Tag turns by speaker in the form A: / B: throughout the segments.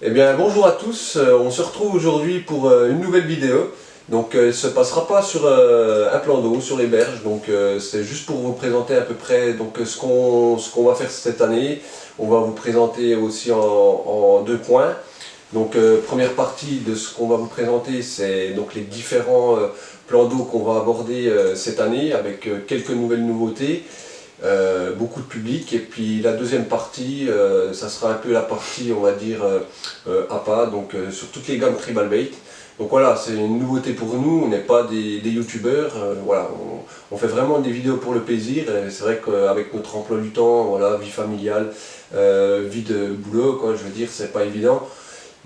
A: Eh bien bonjour à tous, on se retrouve aujourd'hui pour une nouvelle vidéo. Donc elle ne se passera pas sur un plan d'eau, sur les berges, donc c'est juste pour vous présenter à peu près ce qu'on va faire cette année. On va vous présenter aussi en deux points. Donc première partie de ce qu'on va vous présenter, c'est donc les différents plans d'eau qu'on va aborder cette année avec quelques nouvelles nouveautés. Beaucoup de public, et puis la deuxième partie ça sera un peu la partie on va dire APA, donc sur toutes les gammes tribal bait. Donc voilà, c'est une nouveauté pour nous, on n'est pas des youtubeurs, voilà, on fait vraiment des vidéos pour le plaisir. C'est vrai qu'avec notre emploi du temps, voilà, vie familiale, vie de boulot quoi, je veux dire, c'est pas évident.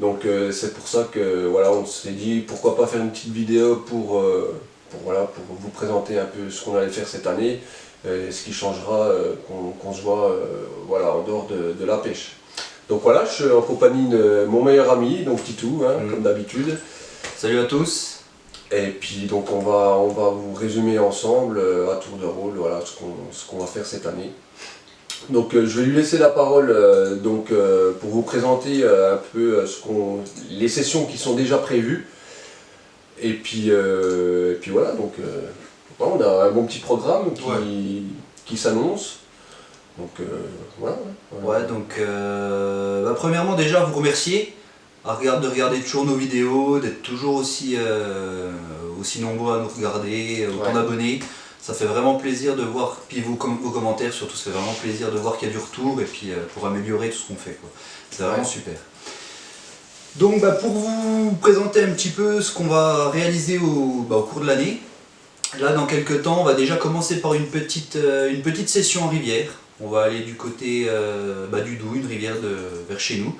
A: Donc c'est pour ça que voilà, on s'est dit pourquoi pas faire une petite vidéo voilà, pour vous présenter un peu ce qu'on allait faire cette année, ce qui changera qu'on se voit voilà, en dehors de la pêche. Donc voilà, je suis en compagnie de mon meilleur ami, donc Titou, hein, comme d'habitude.
B: Salut à tous.
A: Et puis donc on va vous résumer ensemble à tour de rôle voilà, ce qu'on va faire cette année. Donc je vais lui laisser la parole pour vous présenter un peu les sessions qui sont déjà prévues. Et puis voilà, donc voilà, on a un bon petit programme qui s'annonce. Donc voilà.
B: Ouais, donc premièrement déjà vous remercier de regarder toujours nos vidéos, d'être toujours aussi nombreux à nous regarder, autant d'abonnés. Ça fait vraiment plaisir de voir, puis vos commentaires surtout, ça fait vraiment plaisir de voir qu'il y a du retour et puis pour améliorer tout ce qu'on fait. C'est vraiment super. Donc pour vous présenter un petit peu ce qu'on va réaliser au cours de l'année, là dans quelques temps on va déjà commencer par une petite session en rivière. On va aller du côté du Doubs, une rivière vers chez nous.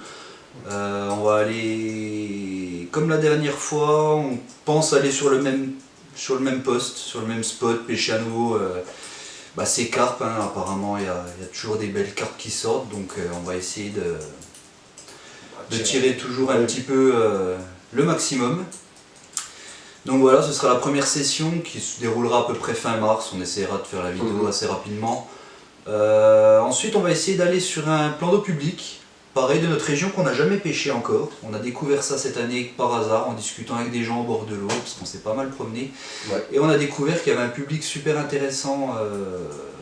B: On va aller, comme la dernière fois, on pense aller sur le même poste, sur le même spot, pêcher à nouveau ces carpes. Hein. Apparemment il y a toujours des belles carpes qui sortent, donc on va essayer de tirer toujours un petit peu le maximum. Donc voilà, ce sera la première session qui se déroulera à peu près fin mars. On essaiera de faire la vidéo assez rapidement. Ensuite on va essayer d'aller sur un plan d'eau public, pareil de notre région qu'on n'a jamais pêché encore. On a découvert ça cette année par hasard en discutant avec des gens au bord de l'eau, parce qu'on s'est pas mal promené. Et on a découvert qu'il y avait un public super intéressant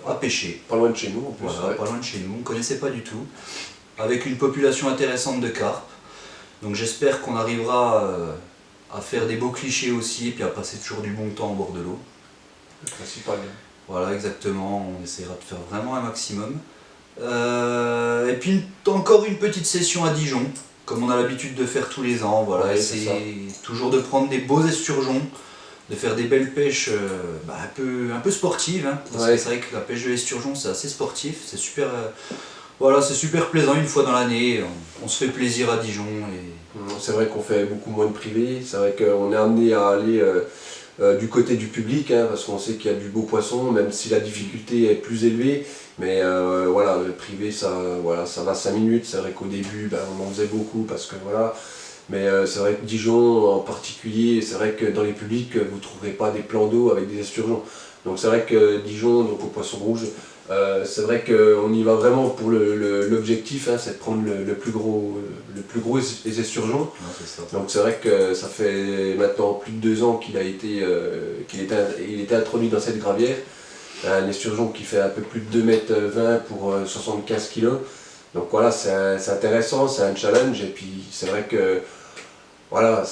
B: à pêcher.
A: Pas loin de chez nous en plus.
B: Voilà, pas loin de chez nous, on ne connaissait pas du tout. Avec une population intéressante de carpes. Donc j'espère qu'on arrivera à faire des beaux clichés aussi, et puis à passer toujours du bon temps au bord de l'eau.
A: Le principal.
B: Voilà, exactement, on essaiera de faire vraiment un maximum. Et puis encore une petite session à Dijon, comme on a l'habitude de faire tous les ans. Voilà, essayer toujours de prendre des beaux esturgeons, de faire des belles pêches un peu sportives. Hein, parce que c'est vrai que la pêche de l'esturgeon c'est assez sportif, c'est super, c'est super plaisant une fois dans l'année, on se fait plaisir à Dijon.
A: C'est vrai qu'on fait beaucoup moins de privé, c'est vrai qu'on est amené à aller du côté du public, hein, parce qu'on sait qu'il y a du beau poisson, même si la difficulté est plus élevée. Mais voilà, le privé ça va 5 minutes, c'est vrai qu'au début on en faisait beaucoup parce que voilà. Mais c'est vrai que Dijon en particulier, c'est vrai que dans les publics vous ne trouverez pas des plans d'eau avec des esturgeons. Donc c'est vrai que Dijon, donc au poisson rouge, c'est vrai qu'on y va vraiment pour l'objectif, hein, c'est de prendre le plus gros les esturgeons. Donc c'est vrai que ça fait maintenant plus de 2 ans qu'il était introduit dans cette gravière. Un esturgeon qui fait un peu plus de 2,20 m pour 75 kg. Donc voilà, c'est intéressant, c'est un challenge. Et puis c'est vrai que voilà,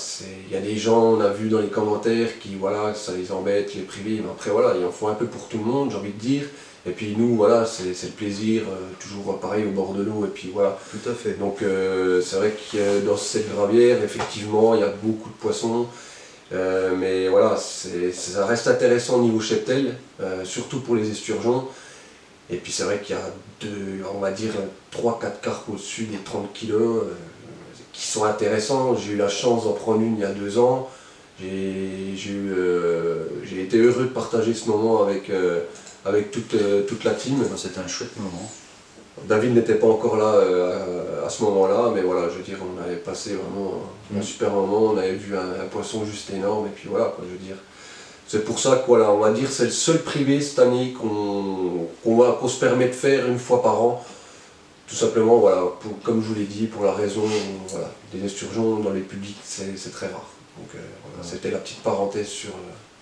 A: il y a des gens, on a vu dans les commentaires qui voilà, ça les embête, les privés. Mais après voilà, il en faut un peu pour tout le monde, j'ai envie de dire. Et puis nous, voilà, c'est le plaisir, toujours pareil au bord de l'eau. Et puis voilà.
B: Tout à fait.
A: Donc c'est vrai que dans cette gravière, effectivement, il y a beaucoup de poissons. Mais voilà, ça reste intéressant au niveau cheptel, surtout pour les esturgeons. Et puis c'est vrai qu'il y a on va dire 3-4 carpes au-dessus des 30 kg qui sont intéressants. J'ai eu la chance d'en prendre une il y a 2 ans. J'ai été heureux de partager ce moment avec toute la team.
B: C'était un chouette moment.
A: David n'était pas encore là à ce moment-là, mais voilà, je veux dire, on avait passé vraiment un super moment, on avait vu un poisson juste énorme, et puis voilà, quoi, je veux dire. C'est pour ça que voilà, on va dire c'est le seul privé cette année qu'on se permet de faire une fois par an. Tout simplement, voilà, comme je vous l'ai dit, pour la raison, voilà, des esturgeons dans les publics, c'est très rare. Donc voilà, c'était la petite parenthèse sur...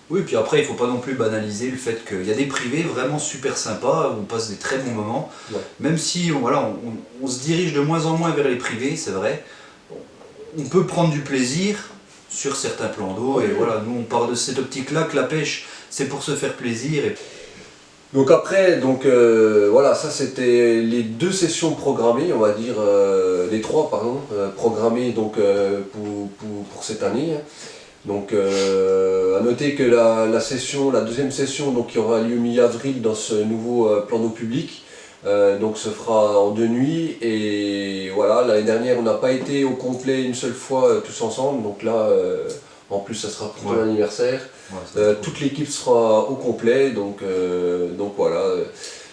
B: Oui, puis après, il ne faut pas non plus banaliser le fait qu'il y a des privés vraiment super sympas, où on passe des très bons moments.
A: Ouais.
B: Même si voilà, on se dirige de moins en moins vers les privés, c'est vrai, on peut prendre du plaisir sur certains plans d'eau. Et voilà, nous on part de cette optique-là que la pêche, c'est pour se faire plaisir.
A: Donc après, voilà, ça c'était les 2 sessions programmées, on va dire, les 3 pardon, programmées donc, pour cette année. Donc à noter que la 2e session donc, qui aura lieu mi-avril dans ce nouveau plan d'eau public, donc se fera en 2 nuits. Et voilà, l'année dernière on n'a pas été au complet une seule fois tous ensemble, donc là en plus ça sera pour ton anniversaire. Toute l'équipe sera au complet, donc voilà,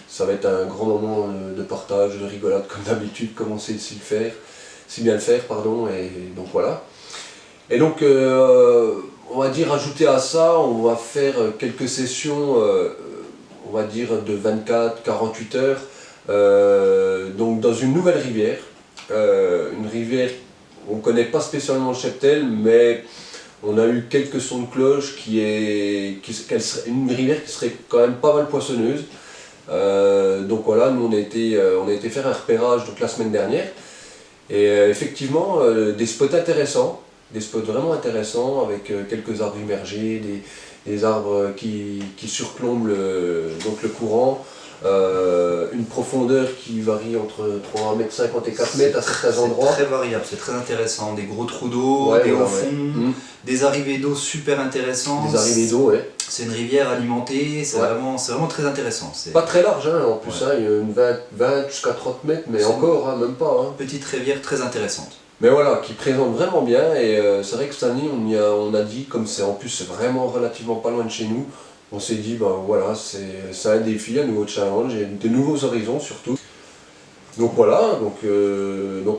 A: ça va être un grand moment de partage, de rigolade comme d'habitude, comme on sait si bien le faire, pardon, et donc voilà. Et donc on va dire ajouter à ça, on va faire quelques sessions, on va dire de 24-48 heures, donc dans une nouvelle rivière, une rivière, on ne connaît pas spécialement le cheptel, mais on a eu quelques sons de cloche une rivière qui serait quand même pas mal poissonneuse. Donc voilà, nous on a été faire un repérage donc, la semaine dernière. Et effectivement, des spots intéressants, des spots vraiment intéressants avec quelques arbres immergés, des arbres qui surplombent le courant. Une profondeur qui varie entre 3,50 m et 4 m à certains endroits.
B: C'est très variable, c'est très intéressant. Des gros trous d'eau, des hauts fonds, des arrivées d'eau super intéressantes.
A: Des arrivées d'eau, ouais.
B: C'est une rivière alimentée, c'est vraiment très intéressant.
A: Pas très large, hein, en plus, il y a une 20 jusqu'à 30 mètres, mais encore, hein, même pas. Hein.
B: Petite rivière très intéressante.
A: Mais voilà, qui présente vraiment bien, et c'est vrai que cette année, on a dit, comme c'est en plus c'est vraiment relativement pas loin de chez nous, on s'est dit, ben voilà, c'est un défi, un nouveau challenge, et de nouveaux horizons surtout. Donc voilà, donc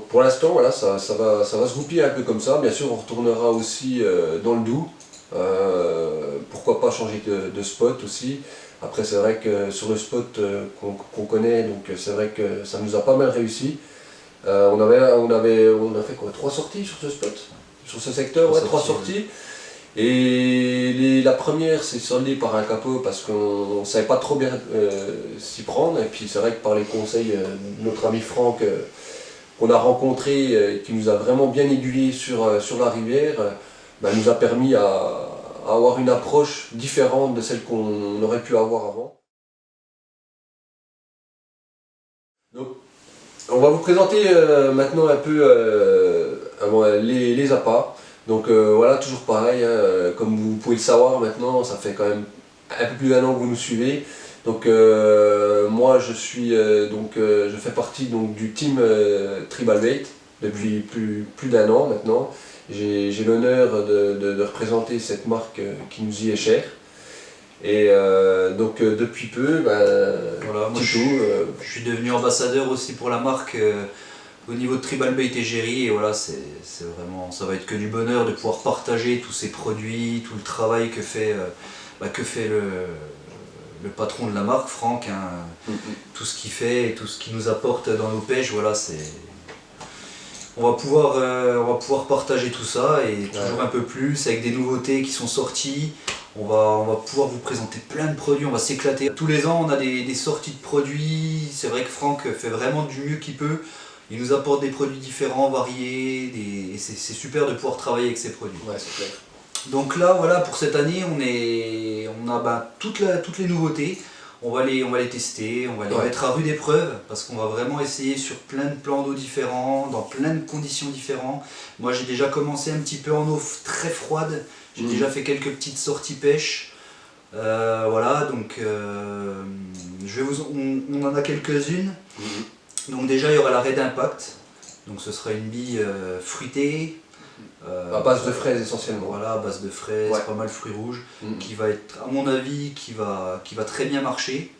A: pour l'instant, voilà, ça va se goupiller un peu comme ça. Bien sûr, on retournera aussi dans le Doubs. Pourquoi pas changer de spot aussi. Après, c'est vrai que sur le spot qu'on connaît, donc c'est vrai que ça nous a pas mal réussi. On a fait quoi, 3 sorties sur ce spot, sur ce secteur, 3 sorties. Et la première s'est soldée par un capot parce qu'on ne savait pas trop bien s'y prendre. Et puis c'est vrai que par les conseils de notre ami Franck qu'on a rencontré, qui nous a vraiment bien aiguillé sur la rivière, nous a permis à avoir une approche différente de celle qu'on aurait pu avoir avant. Donc, on va vous présenter maintenant un peu les appâts. Donc voilà, toujours pareil, hein, comme vous pouvez le savoir maintenant, ça fait quand même un peu plus d'1 an que vous nous suivez. Donc moi je fais partie donc, du team Tribal Bait depuis plus d'1 an maintenant. J'ai l'honneur de représenter cette marque qui nous y est chère. Et donc depuis peu,
B: voilà, moi je suis devenu ambassadeur aussi pour la marque au niveau de Tribal Bait Égérie, et voilà, c'est vraiment, ça va être que du bonheur de pouvoir partager tous ces produits, tout le travail que fait le patron de la marque, Franck, hein, tout ce qu'il fait et tout ce qu'il nous apporte dans nos pêches, voilà, on va pouvoir partager tout ça et toujours un peu plus avec des nouveautés qui sont sorties. On va pouvoir vous présenter plein de produits, on va s'éclater. Tous les ans on a des sorties de produits, c'est vrai que Franck fait vraiment du mieux qu'il peut. Il nous apporte des produits différents, variés, et c'est super de pouvoir travailler avec ces produits.
A: Ouais, c'est clair.
B: Donc là, voilà, pour cette année, on a toutes les nouveautés. On va les tester, on va les mettre à rude épreuve, parce qu'on va vraiment essayer sur plein de plans d'eau différents, dans plein de conditions différentes. Moi j'ai déjà commencé un petit peu en eau très froide, j'ai déjà fait quelques petites sorties pêche. Voilà, donc on en a quelques-unes. Donc déjà il y aura la Red Impact, donc ce sera une bille fruitée.
A: À base de fraises essentiellement.
B: Voilà, à base de fraises, pas mal de fruits rouges, qui va être, à mon avis, qui va très bien marcher.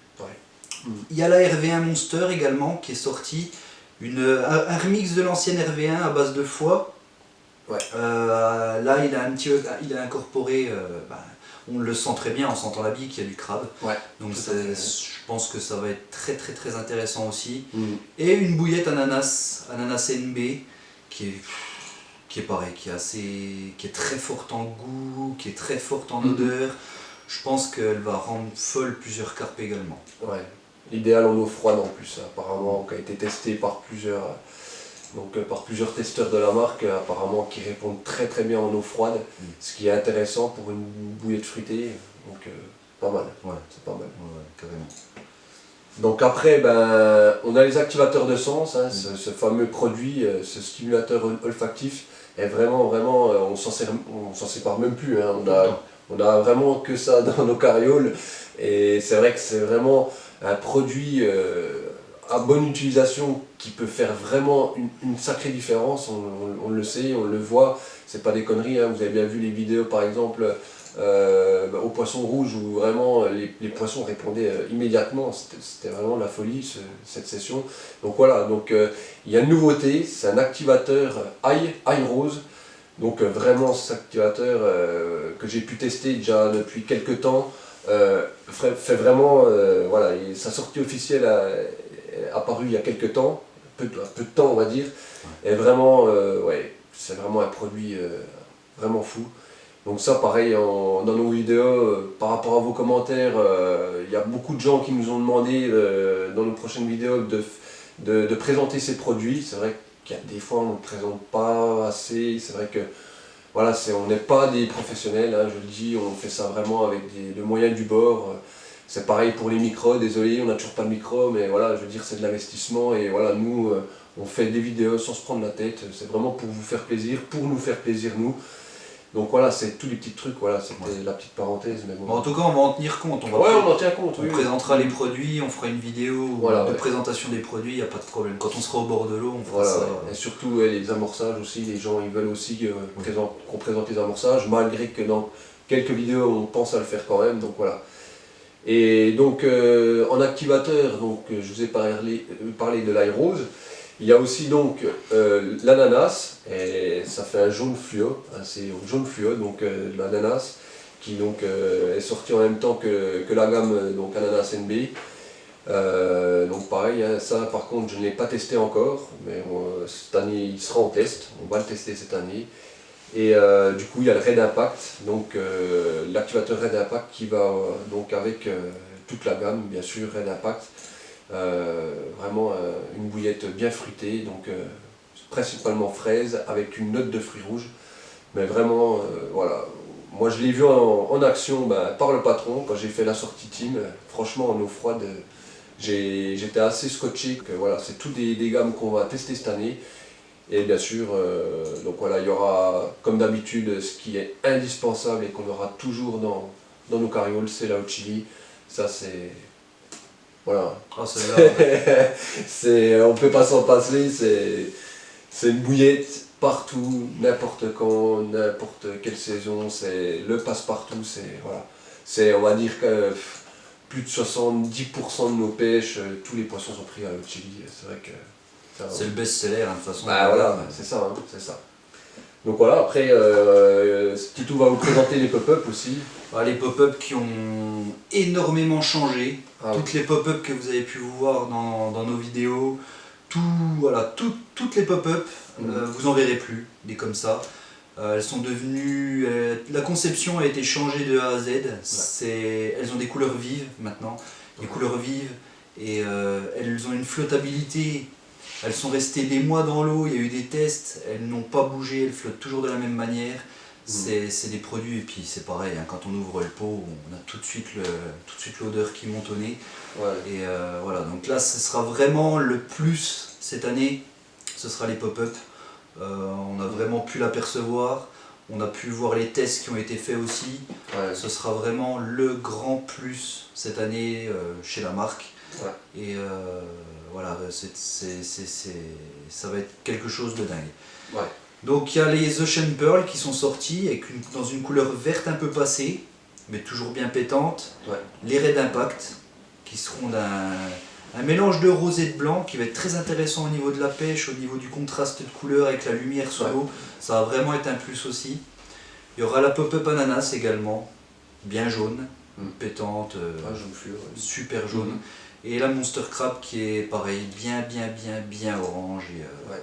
B: Il y a la RV1 Monster également qui est sortie, un remix de l'ancienne RV1 à base de foie. Là il a incorporé, on le sent très bien en sentant la bille qu'il y a du crabe.
A: Ouais,
B: donc
A: tout à fait.
B: je pense que ça va être très intéressant aussi.
A: Mm.
B: Et une bouillette ananas NB, qui est pareil, qui est très forte en goût, qui est très forte en odeur. Je pense qu'elle va rendre folle plusieurs carpes également.
A: Ouais. L'idéal en eau froide en plus, apparemment, qui a été testé par par plusieurs testeurs de la marque, apparemment qui répondent très bien en eau froide, ce qui est intéressant pour une bouillette fruitée, donc pas mal, c'est pas mal.
B: Ouais, carrément.
A: Donc après, ben, on a les activateurs de sens, hein, ce fameux produit, ce stimulateur olfactif, est vraiment, on s'en sépare même plus, hein, on a vraiment que ça dans nos carrioles, et c'est vrai que c'est vraiment un produit à bonne utilisation qui peut faire vraiment une sacrée différence, on le sait, on le voit, c'est pas des conneries, hein, vous avez bien vu les vidéos par exemple au poisson rouge où vraiment les poissons répondaient immédiatement, c'était vraiment la folie cette session. Donc voilà, donc il y a une nouveauté, c'est un activateur ail rose. Donc vraiment cet activateur que j'ai pu tester déjà depuis quelques temps fait vraiment, voilà, sa sortie officielle est apparue il y a quelques temps, un peu de temps on va dire, et vraiment, ouais, c'est vraiment un produit vraiment fou. Donc ça pareil, dans nos vidéos, par rapport à vos commentaires, il y a beaucoup de gens qui nous ont demandé dans nos prochaines vidéos de présenter ces produits. C'est vrai qu'il y a des fois on ne présente pas assez, c'est vrai que voilà, on n'est pas des professionnels, hein, je le dis, on fait ça vraiment avec le moyen du bord. C'est pareil pour les micros, désolé, on n'a toujours pas de micro, mais voilà, je veux dire, c'est de l'investissement et voilà, nous, on fait des vidéos sans se prendre la tête, c'est vraiment pour vous faire plaisir, pour nous faire plaisir, nous. Donc voilà, c'est tous les petits trucs, voilà, c'était la petite parenthèse. Mais bon.
B: En tout cas, on va en tenir compte.
A: On en tient compte.
B: On présentera les produits, on fera une vidéo de présentation des produits, il n'y a pas de problème. Quand on sera au bord de l'eau, on fera ça.
A: Et surtout les amorçages aussi, les gens ils veulent aussi qu'on présente les amorçages, malgré que dans quelques vidéos on pense à le faire quand même, donc voilà. Et donc en activateur, donc, je vous ai parlé de l'ail rose. Il y a aussi donc l'ananas, et ça fait un jaune fluo, hein, c'est jaune fluo, donc l'ananas, qui donc est sorti en même temps que la gamme donc ananas NB. Donc pareil, hein, ça par contre je ne l'ai pas testé encore, mais cette année il sera en test, on va le tester cette année. Et du coup il y a le Red Impact, donc l'activateur Red Impact qui va donc avec toute la gamme, bien sûr, Red Impact. Vraiment une bouillette bien fruitée, donc principalement fraise avec une note de fruits rouges, mais vraiment voilà, moi je l'ai vu en action par le patron quand j'ai fait la sortie team, franchement en eau froide j'étais assez scotché que voilà, c'est tout des gammes qu'on va tester cette année. Et bien sûr, donc voilà, il y aura comme d'habitude ce qui est indispensable et qu'on aura toujours dans nos carrioles, c'est la hot chili. Ça c'est voilà.
B: Oh,
A: on peut pas s'en passer, c'est une bouillette partout, n'importe quand, n'importe quelle saison, c'est le passe-partout, voilà. On va dire que plus de 70% de nos pêches, tous les poissons sont pris à l'eau de Chili, c'est vrai que...
B: C'est le best-seller, hein, de toute façon.
A: Voilà, c'est ça, hein, c'est ça. Donc voilà, après, Titou va vous présenter les pop-up aussi.
B: Les pop-up qui ont énormément changé. Toutes les pop-up que vous avez pu voir dans nos vidéos, toutes les pop-up, vous en verrez plus, des comme ça. Elles sont devenues... la conception a été changée de A à Z. Elles ont des couleurs vives maintenant, des couleurs vives, et elles ont une flottabilité. Elles sont restées des mois dans l'eau, il y a eu des tests, elles n'ont pas bougé, elles flottent toujours de la même manière. C'est des produits, et puis c'est pareil, hein, quand on ouvre le pot, on a tout de suite l'odeur qui monte au nez. Et voilà, donc là ce sera vraiment le plus cette année, ce sera les pop-up. On a vraiment pu l'apercevoir, on a pu voir les tests qui ont été faits aussi. Ce sera vraiment le grand plus cette année chez la marque. Et voilà, ça va être quelque chose de dingue. Donc il y a les Ocean Pearl qui sont sortis dans une couleur verte un peu passée, mais toujours bien pétante. Les Red Impact qui seront un mélange de rose et de blanc qui va être très intéressant au niveau de la pêche, au niveau du contraste de couleur avec la lumière sur l'eau. Ça va vraiment être un plus aussi. Il y aura la pop-up ananas également, bien jaune, pétante,
A: jaune fluo, ouais.
B: super jaune. Et la Monster Crab qui est pareil, bien orange. Et, voilà.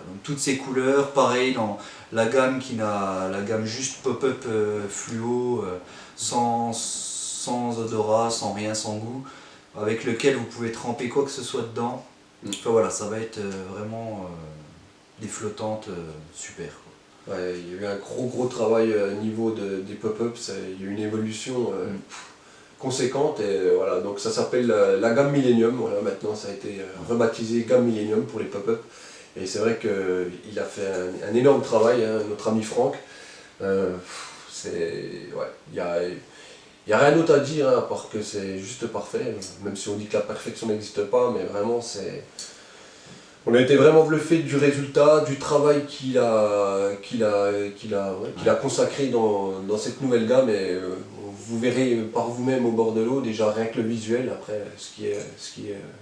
B: Donc toutes ces couleurs, pareil dans la gamme la gamme juste pop-up fluo, sans odorat, sans rien, sans goût, avec lequel vous pouvez tremper quoi que ce soit dedans. Enfin voilà, ça va être vraiment des flottantes super, quoi.
A: Ouais, il y a eu un gros travail au niveau des pop-ups, il y a eu une évolution conséquente et voilà, donc ça s'appelle la gamme Millennium, voilà, maintenant ça a été rebaptisé gamme Millennium pour les pop-up et c'est vrai qu'il a fait un énorme travail, hein, notre ami Franck. Il y a rien d'autre à dire, hein, à part que c'est juste parfait, même si on dit que la perfection n'existe pas, mais vraiment on a été vraiment bluffé du résultat, du travail qu'il a consacré dans cette nouvelle gamme et vous verrez par vous-même au bord de l'eau, déjà rien que le visuel, après ce qui est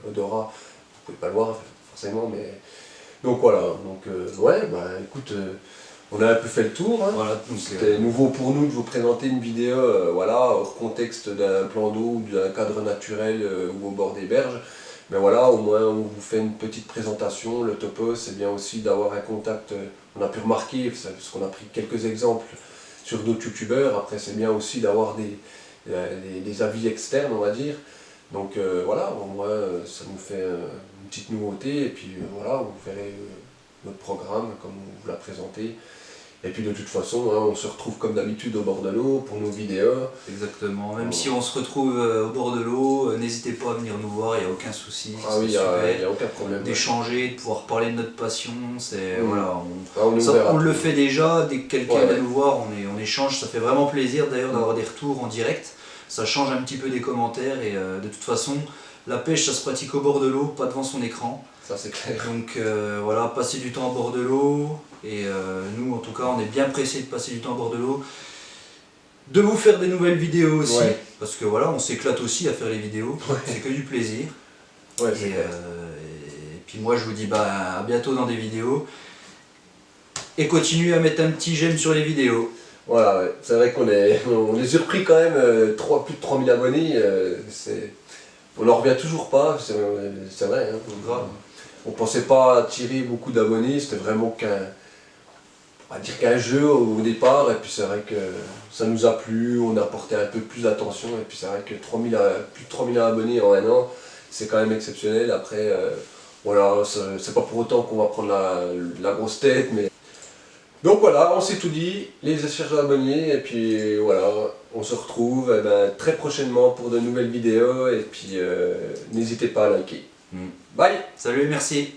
A: odorat, vous pouvez pas le voir forcément, mais donc voilà, donc écoute, on a un peu fait le tour, hein.
B: Voilà,
A: C'était nouveau pour nous de vous présenter une vidéo voilà, hors contexte d'un plan d'eau ou d'un cadre naturel ou au bord des berges. Mais voilà, au moins on vous fait une petite présentation. Le topo, c'est bien aussi d'avoir un contact, on a pu remarquer, parce qu'on a pris quelques exemples sur d'autres youtubeurs, après c'est bien aussi d'avoir des avis externes, on va dire. Donc voilà, au moins ça nous fait une petite nouveauté, et puis voilà, vous verrez notre programme comme on vous l'a présenté. Et puis de toute façon, hein, on se retrouve comme d'habitude au bord de l'eau pour nos vidéos.
B: Exactement, même si on se retrouve au bord de l'eau, n'hésitez pas à venir nous voir, il n'y a aucun souci.
A: Ah oui, il n'y a aucun problème.
B: D'échanger, de pouvoir parler de notre passion, voilà,
A: on
B: le fait déjà, dès que quelqu'un vient nous voir, on échange, ça fait vraiment plaisir d'ailleurs d'avoir des retours en direct. Ça change un petit peu des commentaires et de toute façon, la pêche ça se pratique au bord de l'eau, pas devant son écran.
A: Ça c'est clair.
B: Donc voilà, passer du temps au bord de l'eau, et nous en tout cas on est bien pressés de passer du temps au bord de l'eau, de vous faire des nouvelles vidéos aussi, parce que voilà, on s'éclate aussi à faire les vidéos, c'est que du plaisir. Et puis moi je vous dis à bientôt dans des vidéos, et continuez à mettre un petit j'aime sur les vidéos.
A: Voilà, c'est vrai qu'on est surpris quand même, plus de 3000 abonnés, on n'en revient toujours pas, c'est vrai. Hein, on pensait pas attirer beaucoup d'abonnés, c'était vraiment qu'un jeu au départ, et puis c'est vrai que ça nous a plu, on a porté un peu plus d'attention, et puis c'est vrai que plus de 3000 abonnés en un an, c'est quand même exceptionnel. Après, voilà, c'est pas pour autant qu'on va prendre la grosse tête, mais... Donc voilà, on s'est tout dit, les chercheurs d'abonnés, et puis voilà, on se retrouve très prochainement pour de nouvelles vidéos, et puis n'hésitez pas à liker. Bye.
B: Salut, merci.